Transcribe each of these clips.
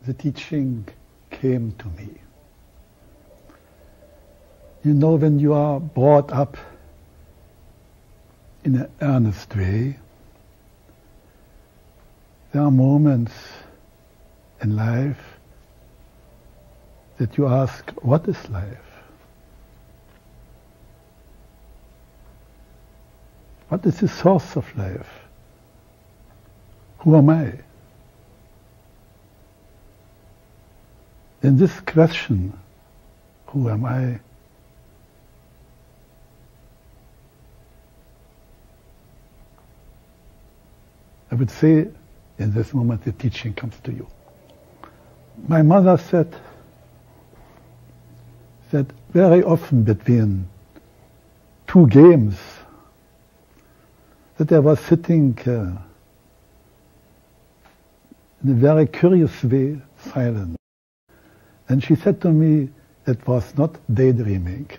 the teaching came to me. You know, when you are brought up in an earnest way, there are moments in life that you ask, what is life? What is the source of life? Who am I? In this question, who am I? I would say, in this moment, the teaching comes to you. My mother said that very often between two games, that I was sitting in a very curious way, silent. And she said to me, it was not daydreaming.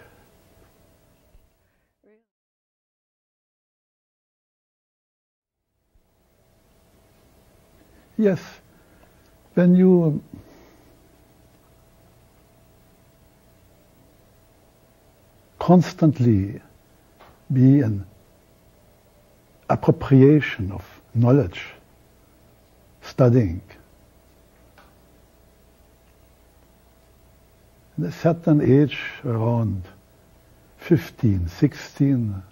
Yes, when you constantly be an appropriation of knowledge, studying, at a certain age, around 15, 16,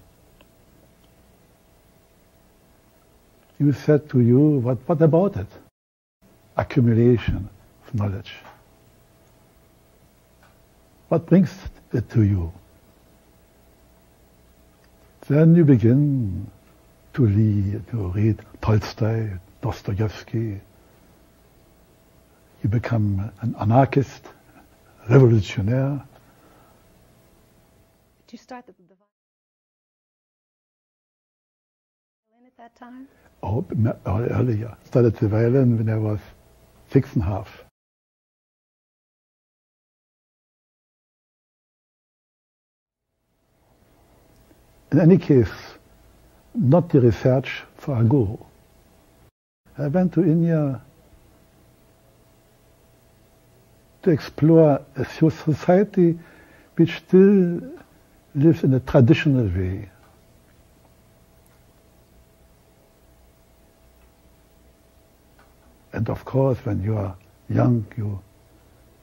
you said to you, what about it? Accumulation of knowledge. What brings it to you? Then you begin to read Tolstoy, Dostoevsky. You become an anarchist, revolutionary. Did you start the violin at that time? Oh, earlier. Started the violin when I was 6.5. In any case, not the research for a guru. I went to India to explore a society which still lives in a traditional way. And of course, when you are young, you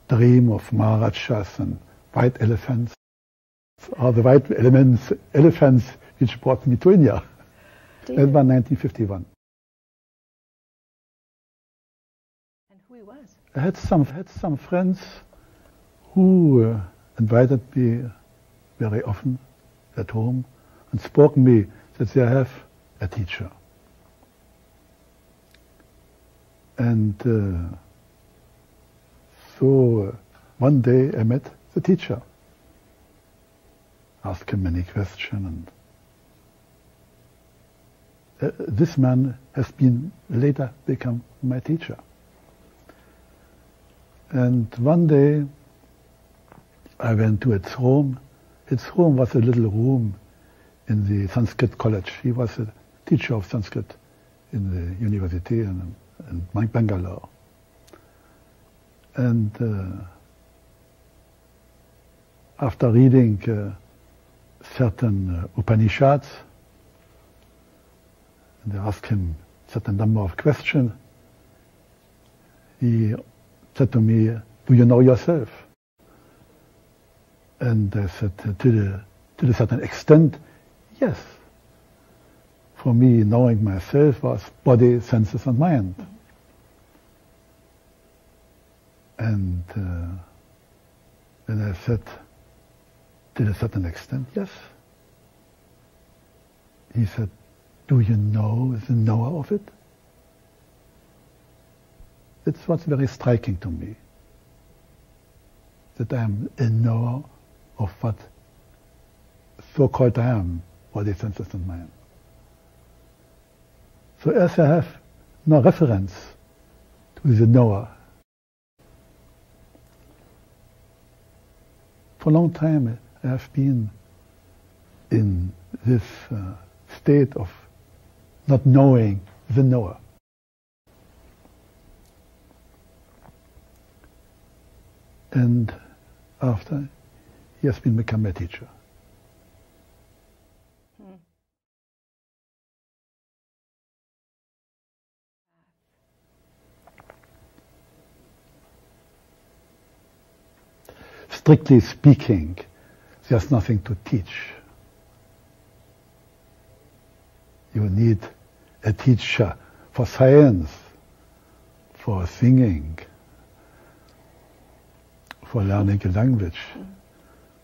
dream of Maharajas and white elephants, or the white elephants which brought me to India. That was 1951. And who he was? I had some friends who invited me very often at home and spoke to me that they have a teacher. And so one day I met the teacher, asked him many questions, and this man has later become my teacher. And one day I went to its home. Its home was a little room in the Sanskrit college. He was a teacher of Sanskrit in the university in Bangalore. And after reading certain Upanishads, and I asked him a certain number of questions, he said to me, do you know yourself? And I said, to a certain extent, yes. For me, knowing myself was body, senses, and mind. And then I said, to a certain extent, yes. He said, do you know the knower of it? It was very striking to me, that I am a knower of what so-called I am, body, senses, and mind. So as I have no reference to the knower, for a long time I have been in this state of not knowing the knower. and after he has become a teacher. Strictly speaking, there's nothing to teach. You need a teacher for science, for singing, for learning a language.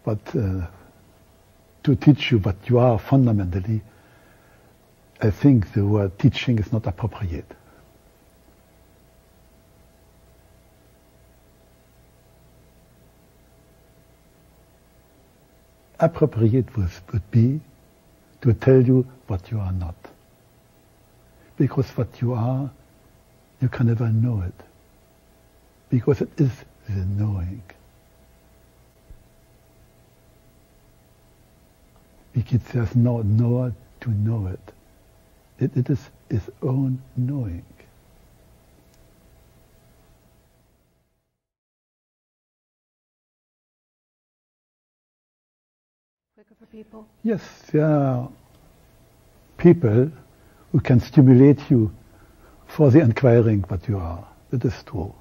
But to teach you what you are fundamentally, I think the word teaching is not appropriate. Appropriate would be to tell you what you are not. Because what you are, you can never know it. Because it is the knowing. Because there's no knower to know it. It is its own knowing. Quicker for people? Yes, there are people who can stimulate you for the inquiring what you are. That is true.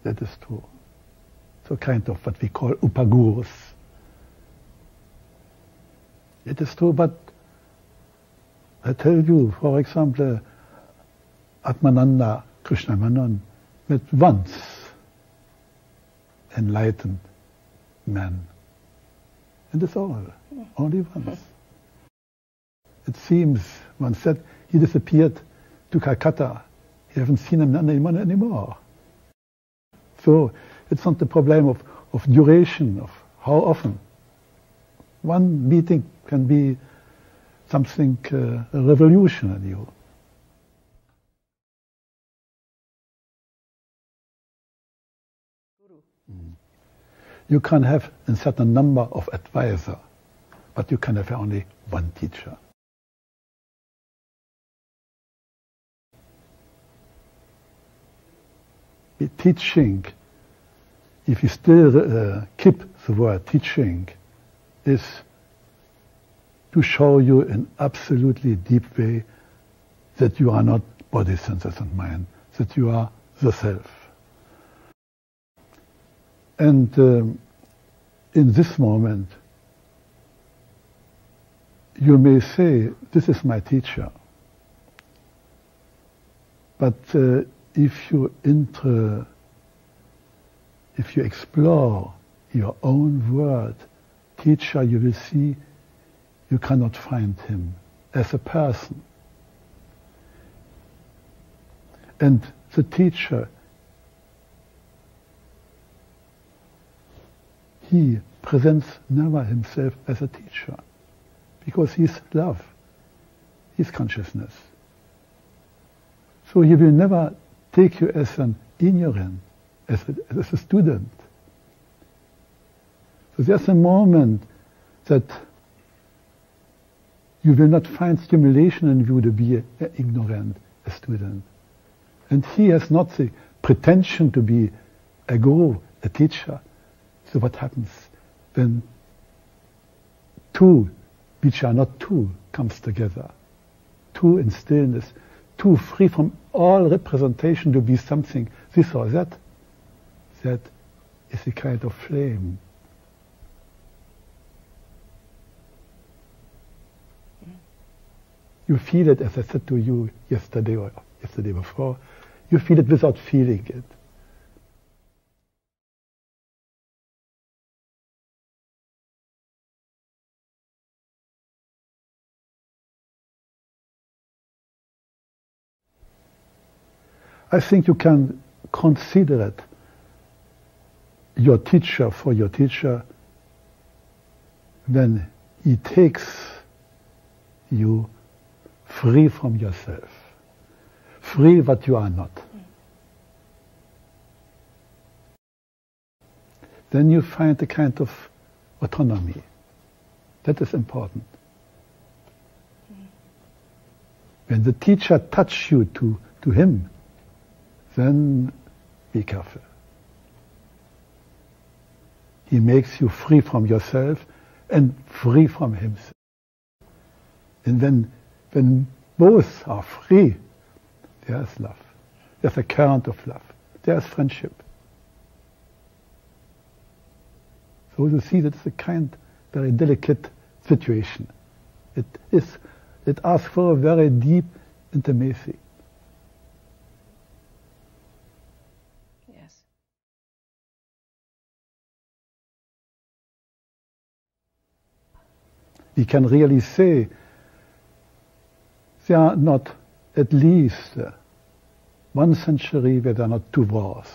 That is true. So kind of what we call upagurus. It is true, but I tell you, for example, Atmananda Krishna Menon met once enlightened man. And that's all. Only once. It seems, one said, he disappeared to Calcutta. You haven't seen him anymore. So it's not the problem of duration, of how often. One meeting can be something revolutionary. You can have a certain number of advisors, but you can have only one teacher. The teaching, if you still keep the word teaching, is to show you in absolutely deep way that you are not body, senses and mind, that you are the self. And in this moment, you may say, this is my teacher. But if you explore your own word, teacher, you will see you cannot find him as a person. And the teacher, he presents never himself as a teacher, because he's love, he's consciousness. So he will never take you as an ignorant, as a student. So there's a moment that you will not find stimulation in you to be an ignorant, a student. And he has not the pretension to be a guru, a teacher. So what happens when two, which are not two, comes together? Two in stillness, two free from all representation to be something, this or that. That is a kind of flame. You feel it, as I said to you yesterday or yesterday before, you feel it without feeling it. I think you can consider it your teacher for your teacher when he takes you free from yourself, free what you are not. Then you find a kind of autonomy. That is important. When the teacher touches you to him, then be careful. He makes you free from yourself and free from himself. And when both are free, there's love. There's a current of love. There's friendship. So you see that it's a very delicate situation. It asks for a very deep intimacy. Yes. We can really say there are not at least 1 century where there are not 2 wars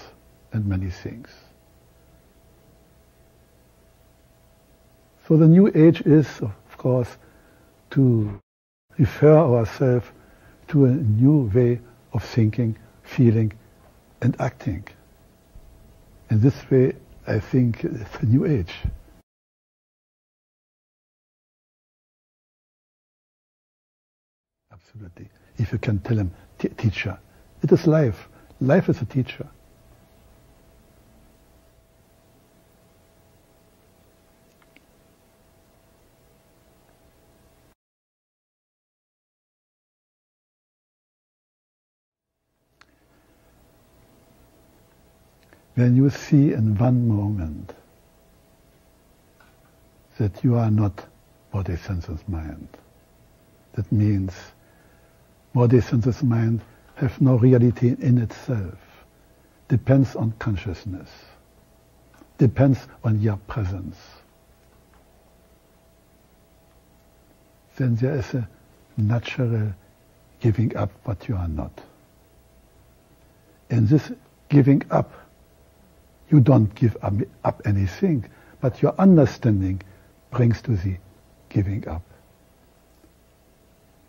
and many things. So the new age is, of course, to refer ourselves to a new way of thinking, feeling, and acting. In this way, I think it's a new age. Absolutely. If you can tell him, teacher, it is life. Life is a teacher. When you see in one moment that you are not body, senses, mind, that means body, senses, mind have no reality in itself, depends on consciousness, depends on your presence. Then there is a natural giving up what you are not. In this giving up, you don't give up anything, but your understanding brings to the giving up.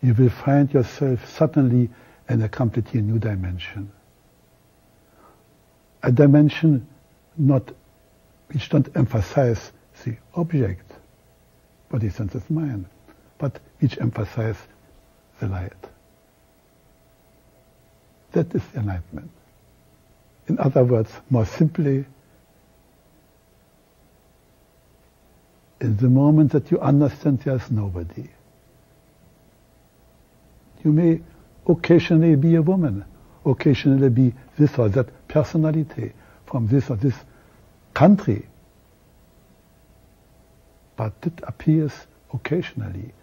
You will find yourself suddenly in a completely new dimension. A dimension which don't emphasize the object, body, senses, mind, but which emphasize the light. That is enlightenment. In other words, more simply, in the moment that you understand there's nobody. You may occasionally be a woman, occasionally be this or that personality from this or this country. But it appears occasionally.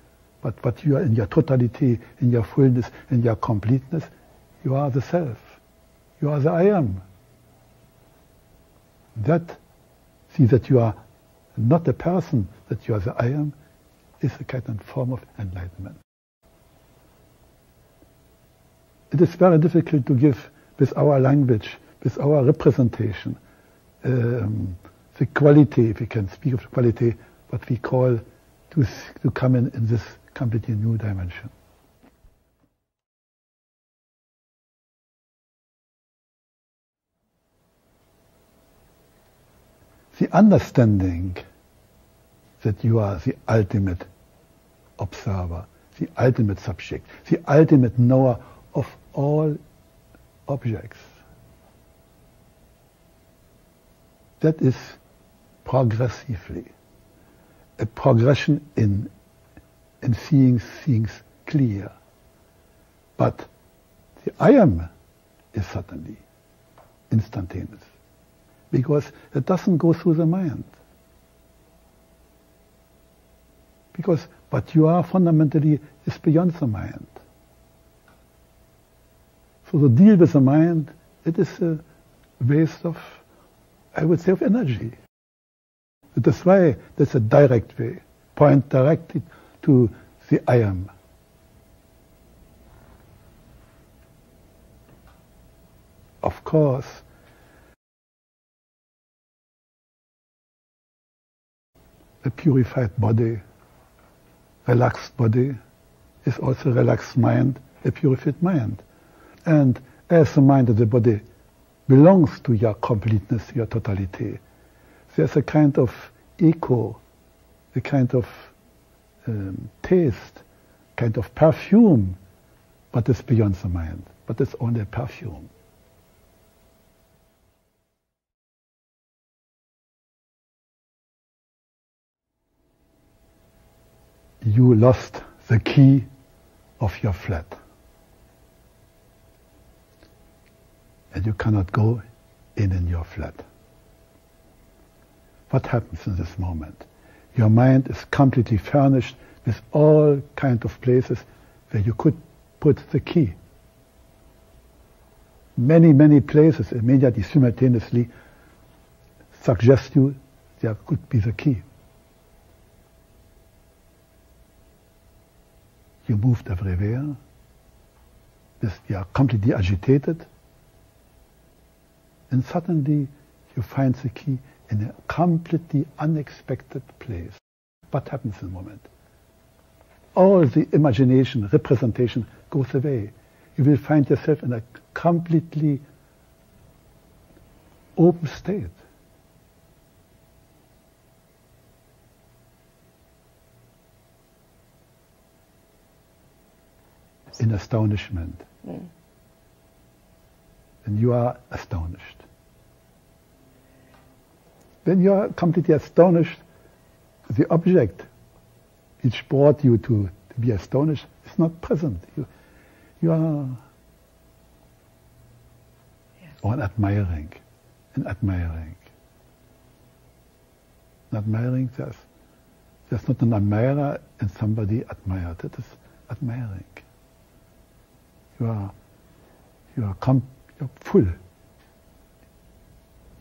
But what you are in your totality, in your fullness, in your completeness, you are the self. You are the I am. See that you are not a person, that you are the I am, is a kind of form of enlightenment. It is very difficult to give with our language, with our representation, the quality, if we can speak of quality, what we call to come in this completely new dimension. The understanding that you are the ultimate observer, the ultimate subject, the ultimate knower of all objects. That is progressively a progression in seeing things clear. But the I am is suddenly instantaneous, because it doesn't go through the mind. Because what you are fundamentally is beyond the mind. So to deal with the mind, it is a waste of, I would say, of energy. It is why there's a direct way, point directly to the I am. Of course, a purified body, relaxed body, is also a relaxed mind, a purified mind. And as the mind and the body belongs to your completeness, your totality, there's a kind of echo, a kind of taste, kind of perfume, but it's beyond the mind. But it's only a perfume. you lost the key of your flat. And you cannot go in your flat. What happens in this moment? Your mind is completely furnished with all kinds of places where you could put the key. Many, many places immediately, simultaneously suggest you there could be the key. You moved everywhere. You are completely agitated. And suddenly you find the key in a completely unexpected place. What happens in the moment? All the imagination, representation goes away. You will find yourself in a completely open state. In astonishment. And you are astonished. When you are completely astonished, the object which brought you to be astonished is not present. You are or admiring. Admiring, there's not an admirer and somebody admired. It is admiring. You're full.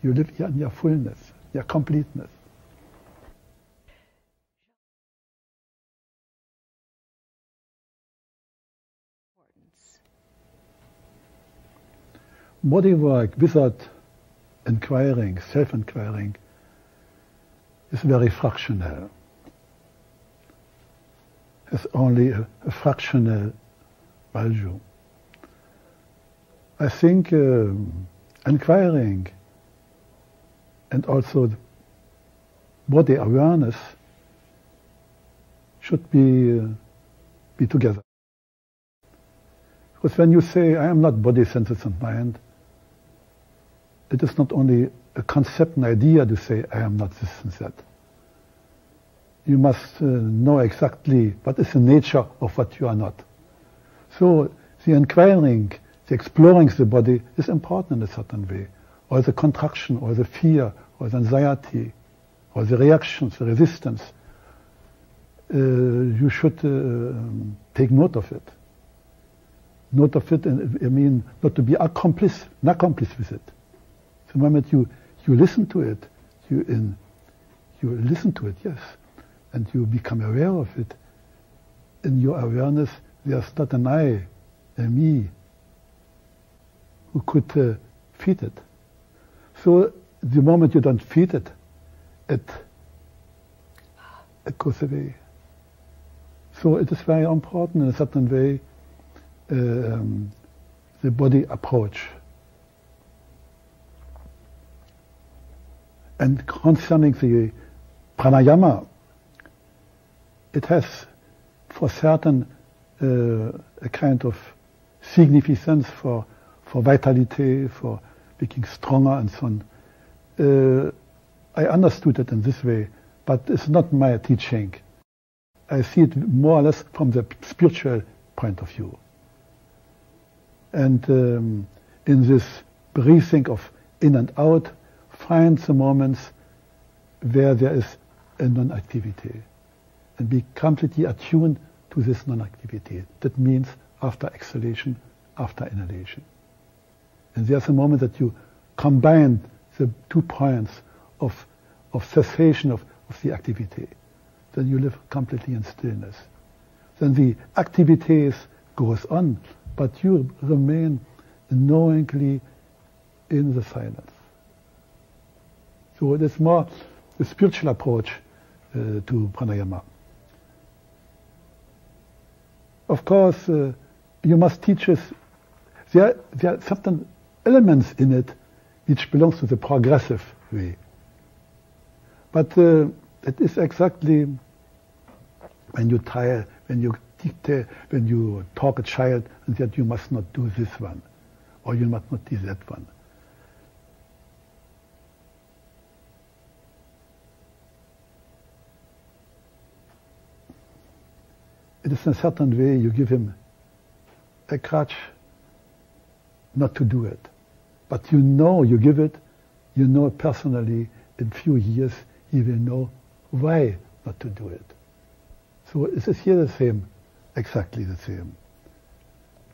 You live in your fullness, your completeness. Body work without inquiring, self-inquiring, is very fractional. Has only a fractional value. I think inquiring and also body awareness should be together. Because when you say, I am not body, senses and mind, it is not only a concept, an idea to say, I am not this and that. You must know exactly what is the nature of what you are not. So the inquiring, the exploring the body is important in a certain way. Or the contraction, or the fear, or the anxiety, or the reactions, the resistance. You should take note of it. Note of it, I mean, not to be accomplice with it. The moment you listen to it, you listen to it, yes, and you become aware of it. In your awareness, there's not an I, a me, who could feed it. So the moment you don't feed it, it goes away. So it is very important in a certain way, the body approach. And concerning the pranayama, it has for certain a kind of significance for vitality, for becoming stronger and so on. I understood it in this way, but it's not my teaching. I see it more or less from the spiritual point of view. And in this breathing of in and out, find the moments where there is a non-activity and be completely attuned to this non-activity. That means after exhalation, after inhalation. And there's a moment that you combine the 2 points of cessation of the activity. Then you live completely in stillness. Then the activities goes on, but you remain knowingly in the silence. So it is more a spiritual approach to pranayama. Of course, you must teach us. There are certain elements in it which belongs to the progressive way. But it is exactly when you tire, when you dictate, when you talk a child, and that you must not do this one, or you must not do that one. it is in a certain way you give him a crutch not to do it. But you know you give it, you know personally in few years he will know why not to do it. So it is here the same, exactly the same.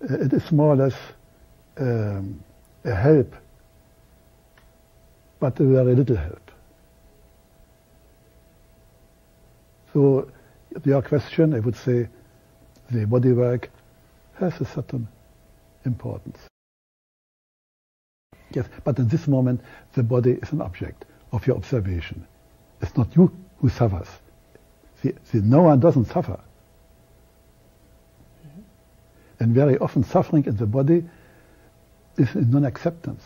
It is more or less a help, but a very little help. So your question, I would say, the body work has a certain importance. Yes, but in this moment, the body is an object of your observation. It's not you who suffers. No one doesn't suffer. Mm-hmm. And very often suffering in the body is in non-acceptance.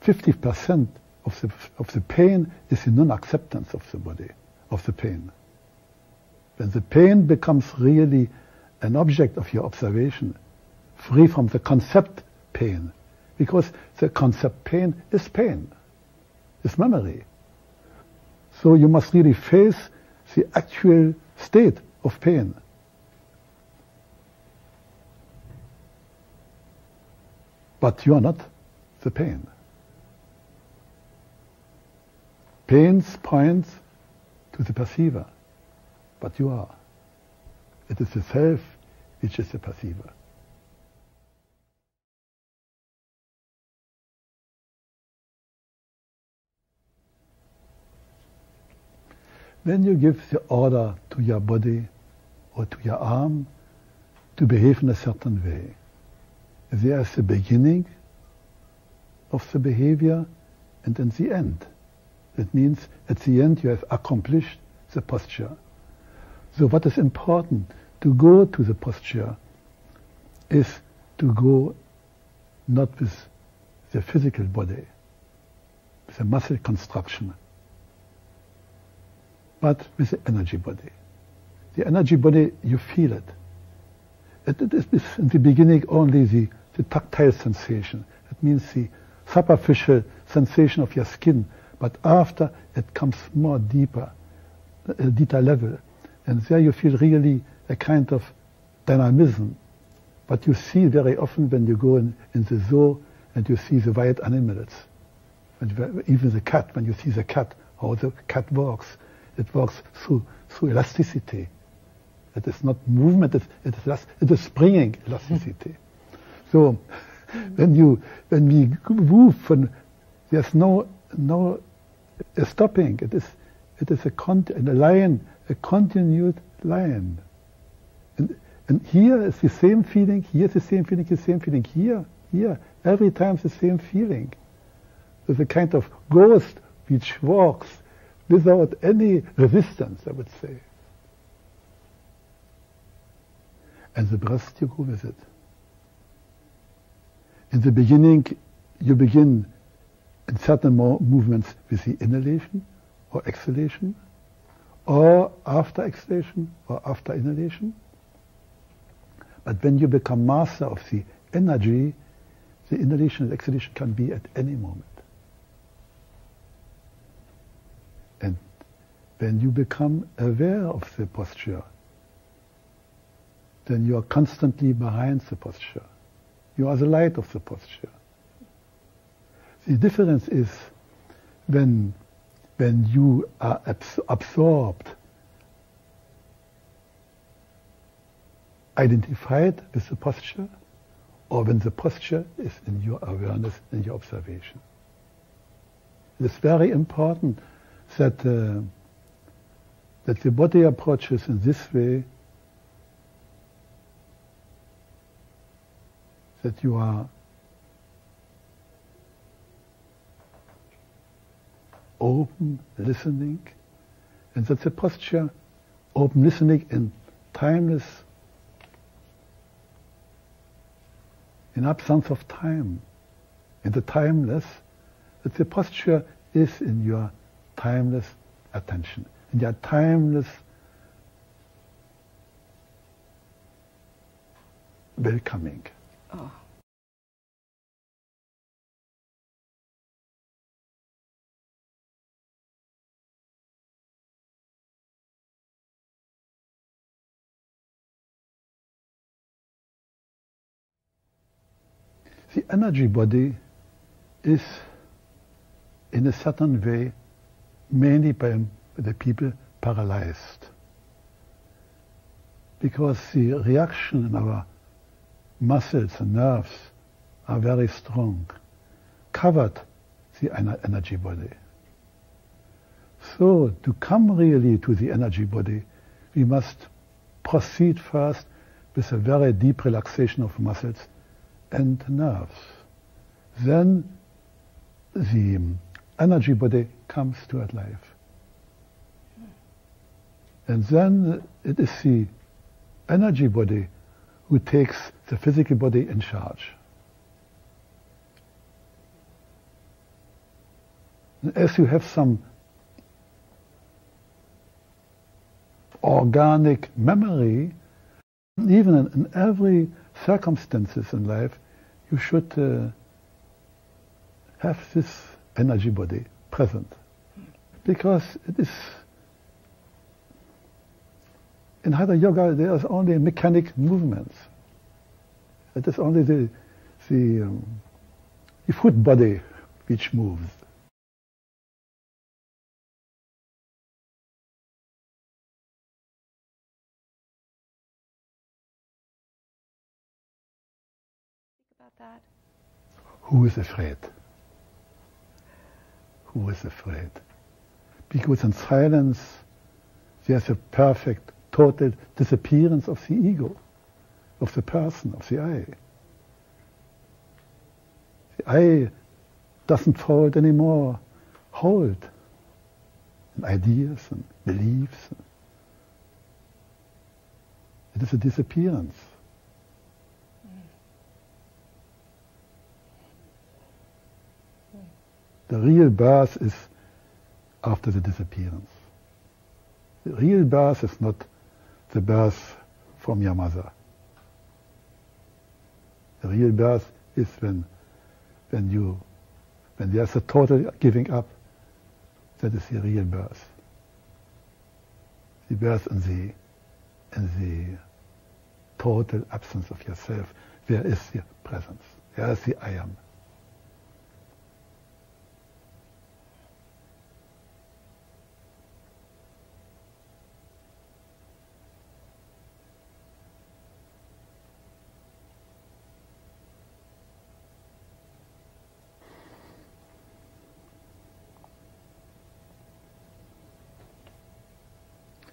50% of the pain is in non-acceptance of the body, of the pain. When the pain becomes really an object of your observation, free from the concept pain, because the concept pain, is memory. So you must really face the actual state of pain. But you are not the pain. Pains point to the perceiver, but you are. It is the self which is the perceiver. When you give the order to your body or to your arm to behave in a certain way, there is the beginning of the behavior and then the end. That means at the end you have accomplished the posture. So what is important to go to the posture is to go not with the physical body, with the muscle construction, but with the energy body. The energy body, you feel it. It is in the beginning only the tactile sensation. It means the superficial sensation of your skin, but after it comes more deeper, a deeper level. And there you feel really a kind of dynamism. But you see very often when you go in the zoo and you see the wild animals, even the cat, when you see the cat, how the cat walks, it walks through elasticity. It is not movement, it is springing elasticity. So when we move, there's no stopping. It is a line, a continued line. And here is the same feeling. Here is the same feeling. The same feeling. Here, every time the same feeling. There's a kind of ghost which walks without any resistance, I would say. And the breath, you go with it. In the beginning, you begin in certain movements with the inhalation or exhalation, or after exhalation or after inhalation. But when you become master of the energy, the inhalation and exhalation can be at any moment. And when you become aware of the posture, then you are constantly behind the posture. You are the light of the posture. The difference is when you are absorbed, identified with the posture, or when the posture is in your awareness, in your observation. It is very important that the body approaches in this way, that you are open listening, and that the posture, open listening in timeless, in absence of time, in the timeless, that the posture is in your timeless attention, in your timeless welcoming. Oh. The energy body is, in a certain way, mainly by the people paralyzed. Because the reaction in our muscles and nerves are very strong, covered the energy body. So, to come really to the energy body, we must proceed first with a very deep relaxation of muscles and nerves. Then the energy body comes to life. And then it is the energy body who takes the physical body in charge. And as you have some organic memory, even in every circumstances in life, you should have this energy body present. Because it is, in Hatha Yoga there is only mechanic movements. It is only the foot body which moves. About that. Who is afraid? Who is afraid? Because in silence there's a perfect, total disappearance of the ego, of the person, of the I. The I doesn't hold anymore hold in ideas and beliefs. It is a disappearance. The real birth is after the disappearance. The real birth is not the birth from your mother. The real birth is when there's a total giving up. That is the real birth. The birth in the total absence of yourself. Where is the presence? Where is the I am?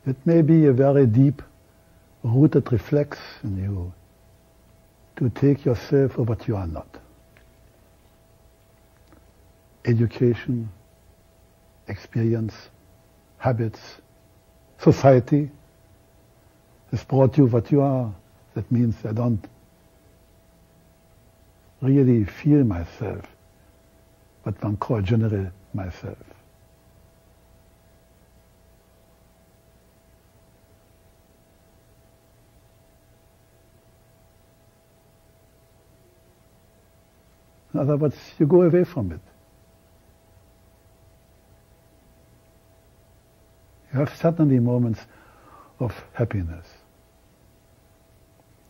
It may be a very deep-rooted reflex in you to take yourself for what you are not. Education, experience, habits, society has brought you what you are. That means I don't really feel myself, what one calls general myself. In other words, you go away from it. You have certainly moments of happiness.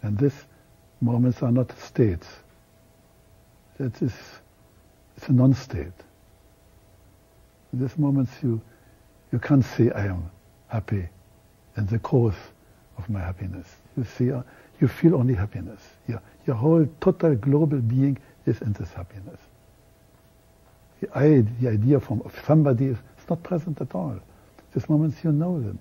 And these moments are not states. It's a non-state. In these moments you can't say I am happy and the cause of my happiness. You see, you feel only happiness. Your whole total global being is in this happiness. The idea of somebody is not present at all. These moments you know them.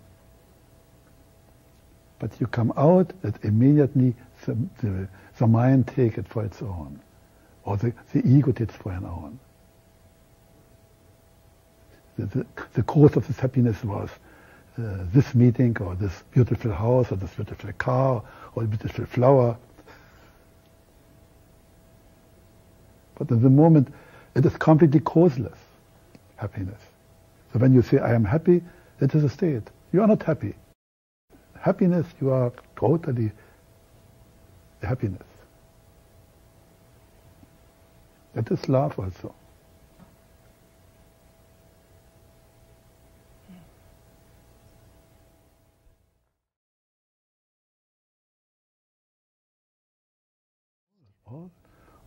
But you come out and immediately the mind takes it for its own. Or the ego takes it for its own. The cause of this happiness was this meeting or this beautiful house or this beautiful car or a beautiful flower. But in the moment, it is completely causeless, happiness. So when you say, I am happy, it is a state. You are not happy. Happiness, you are totally happiness. It is love also.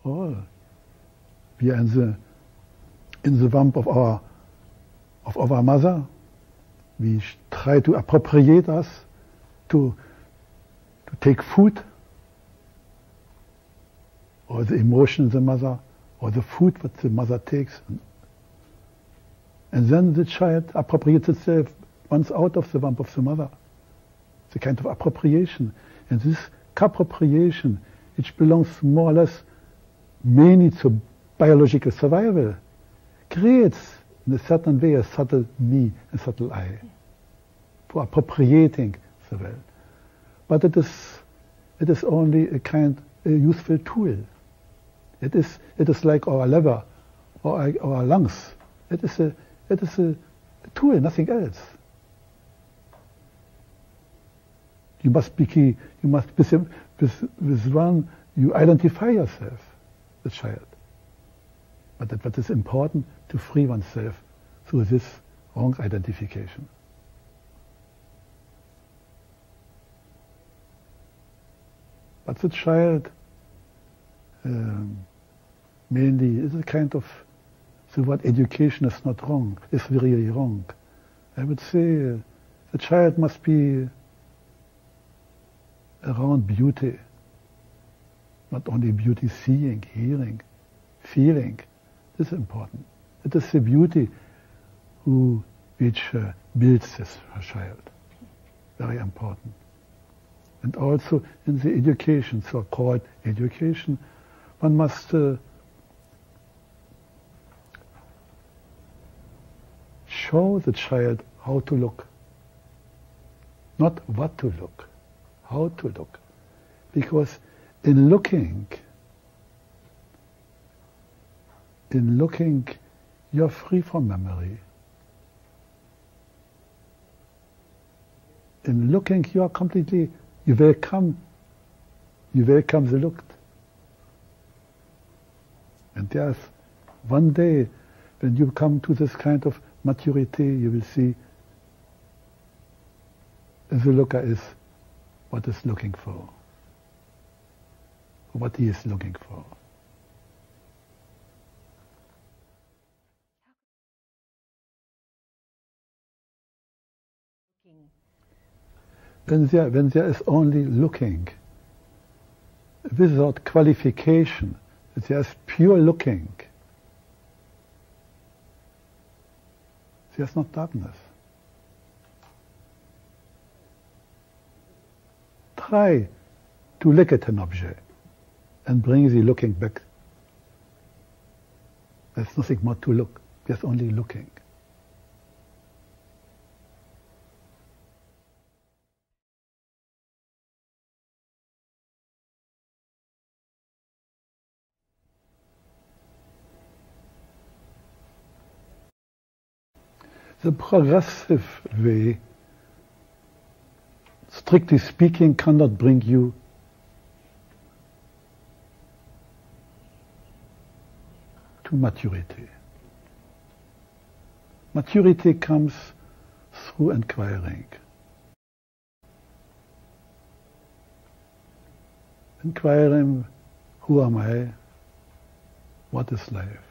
All. We are in the womb of our mother. We try to appropriate us, to take food, or the emotion of the mother, or the food what the mother takes. And then the child appropriates itself once out of the womb of the mother. It's a kind of appropriation. And this appropriation, which belongs more or less mainly to biological survival, creates in a certain way a subtle me, a subtle I, for appropriating the world. But it is only a useful tool. It is like our liver or our lungs. It is a tool, nothing else. You must with one you identify yourself, the child. But what is important to free oneself through this wrong identification. But the child mainly is a kind of, the word education is not wrong, it's really wrong. I would say the child must be around beauty, not only beauty seeing, hearing, feeling. This is important. It is the beauty which builds this child. Very important. And also in the education, so-called education, one must show the child how to look. Not what to look, how to look. Because in looking, you're free from memory. In looking, you are completely, you welcome the looked. And there's one day when you come to this kind of maturity, you will see the looker is what is looking for, what he is looking for. When there is only looking, without qualification, there's pure looking, there's not darkness. Try to look at an object and bring the looking back. There's nothing more to look, there's only looking. The progressive way, strictly speaking, cannot bring you to maturity. Maturity comes through inquiring. Inquiring, who am I? What is life?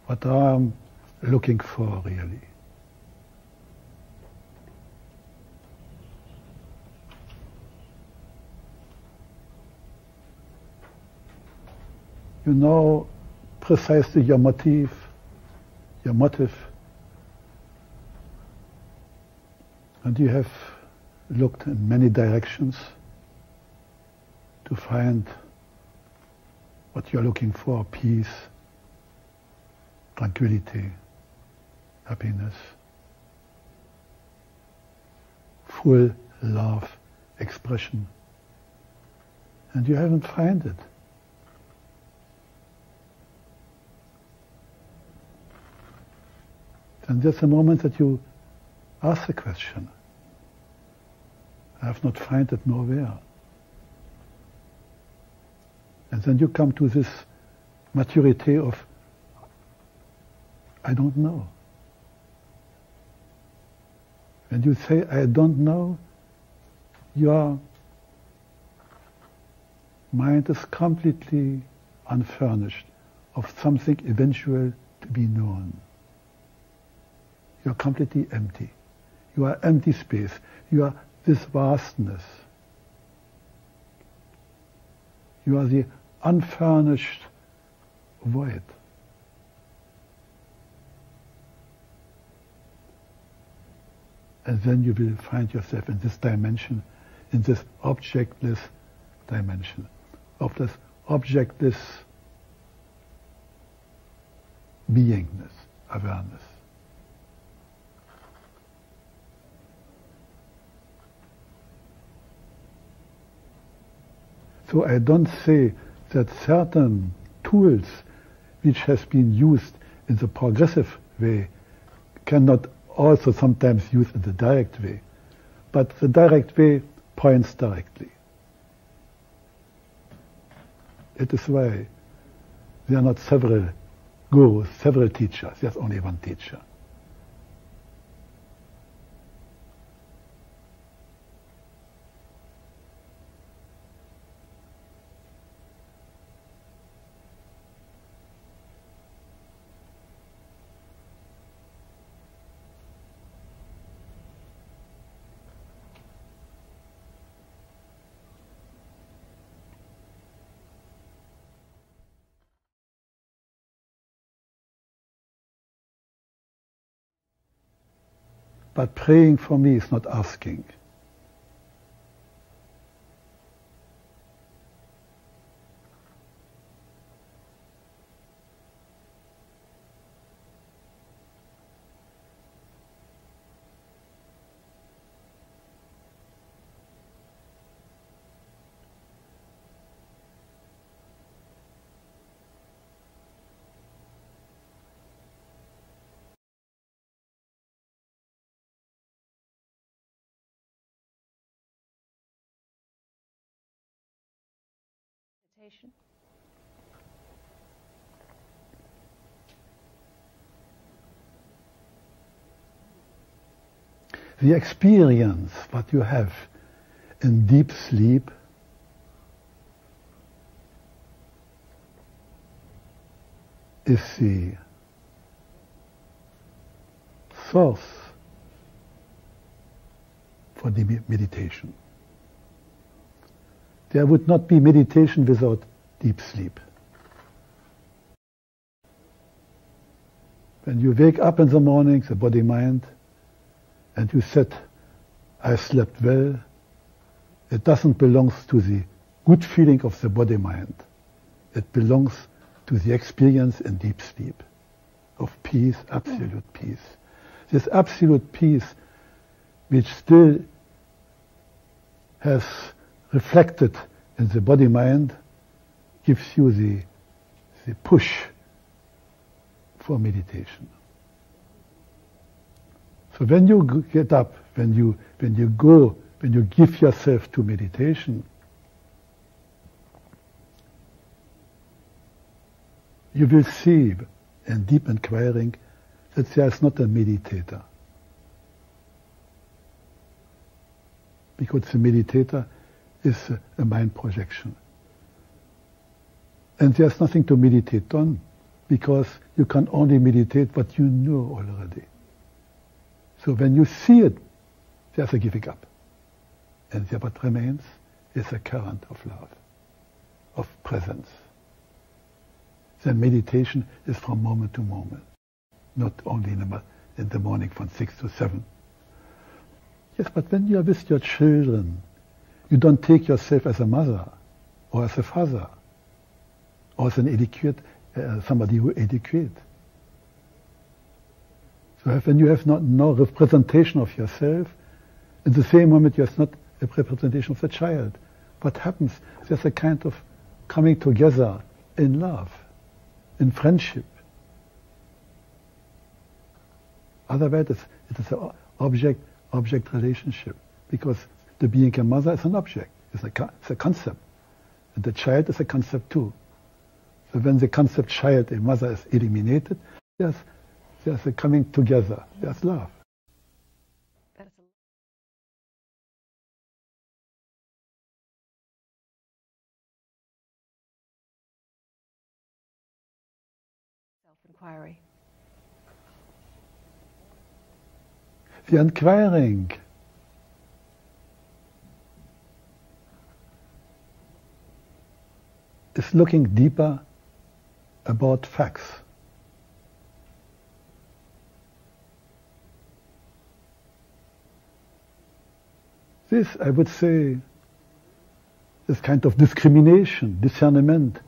What I'm looking for, really. You know precisely your motive, and you have looked in many directions to find what you're looking for: peace, tranquility, happiness, full love, expression. And you haven't found it. And there's a moment that you ask the question, I have not found it nowhere. And then you come to this maturity of, I don't know. When you say, I don't know, you are mind is completely unfurnished of something eventual to be known. You are completely empty. You are empty space. You are this vastness. You are the unfurnished void. And then you will find yourself in this dimension, in this objectless dimension, of this objectless beingness, awareness. So I don't say that certain tools which has been used in the progressive way cannot also sometimes use in the direct way. But the direct way points directly. It is why there are not several gurus, several teachers. There's only one teacher. But praying for me is not asking. Meditation. The experience what you have in deep sleep is the source for the meditation. There would not be meditation without deep sleep. When you wake up in the morning, the body-mind, and you said, I slept well, it doesn't belong to the good feeling of the body-mind. It belongs to the experience in deep sleep of peace, absolute peace. This absolute peace, which still has reflected in the body-mind, gives you the push for meditation. So when you get up, when you give yourself to meditation, you will see in deep inquiring that there is not a meditator. Because the meditator is a mind projection. And there's nothing to meditate on, because you can only meditate what you know already. So when you see it, there's a giving up. And there what remains is a current of love, of presence. Then meditation is from moment to moment, not only in the morning from 6 to 7. Yes, but when you are with your children, you don't take yourself as a mother or as a father or as an educate, somebody who educates. So when you have no representation of yourself, in the same moment you have not a representation of the child. What happens? There's a kind of coming together in love, in friendship. Otherwise it is an object relationship, because the being a mother is an object, it's a concept. And the child is a concept too. So when the concept child and mother is eliminated, there's a coming together, there's love. Inquiry. The inquiring is looking deeper about facts. This, I would say, this kind of discrimination, discernment,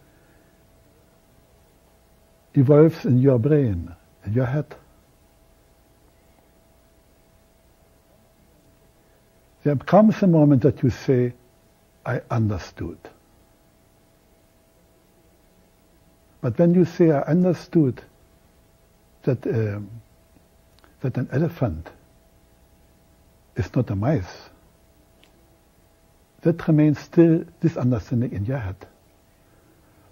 evolves in your brain, in your head. There comes a moment that you say, I understood. But when you say, I understood that an elephant is not a mice, that remains still this understanding in your head.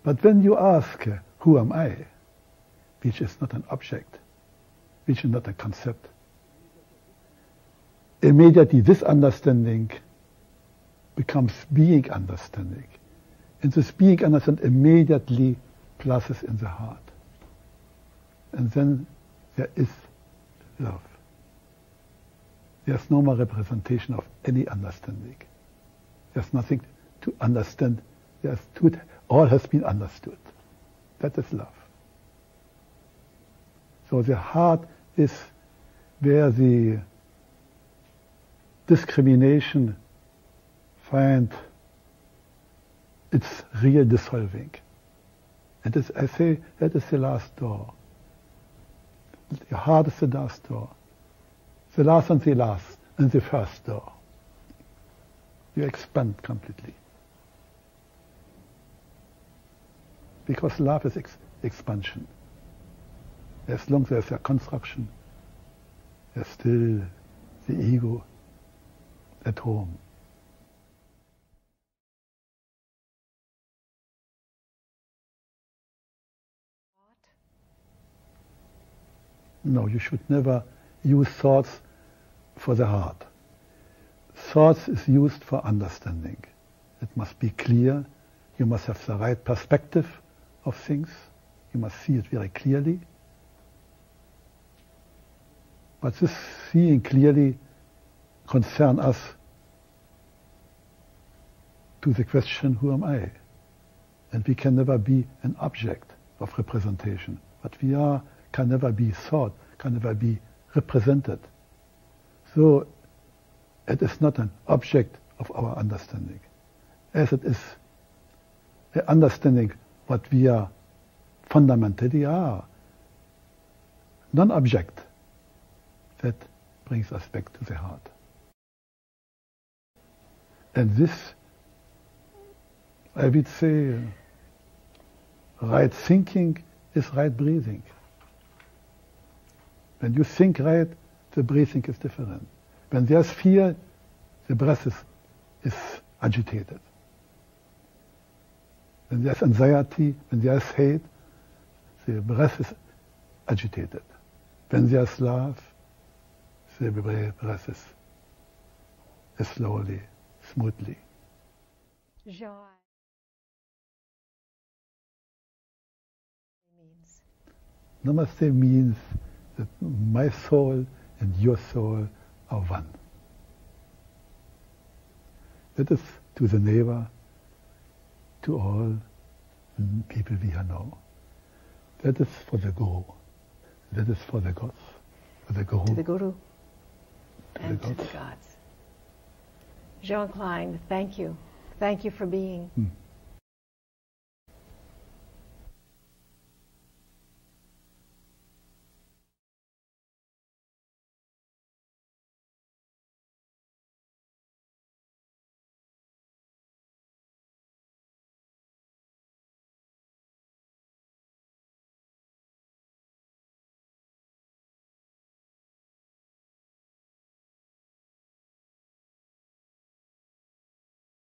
But when you ask, who am I? Which is not an object, which is not a concept, immediately this understanding becomes being understanding. And this being understanding immediately pluses in the heart. And then there is love. There's no more representation of any understanding. There's nothing to understand. All has been understood. That is love. So the heart is where the discrimination finds its real dissolving. And I say that is the last door. The heart is the last door. The last and the first door. You expand completely. Because love is expansion. As long as there's a construction, there's still the ego at home. No, you should never use thoughts for the heart. Thoughts is used for understanding. It must be clear. You must have the right perspective of things. You must see it very clearly. But this seeing clearly concerns us to the question, who am I? And we can never be an object of representation. What we are can never be thought, can never be represented. So it is not an object of our understanding, as it is an understanding what we are fundamentally are. Non-object. That brings us back to the heart. And this, I would say, right thinking is right breathing. When you think right, the breathing is different. When there's fear, the breath is agitated. When there's anxiety, when there's hate, the breath is agitated. When there's love, the breath is slowly, smoothly. Joy means? Namaste means that my soul and your soul are one. That is to the neighbor, to all people we know. That is for the Guru. That is for the gods, for the Guru. To the Guru and to the gods. Jean Klein, thank you. Thank you for being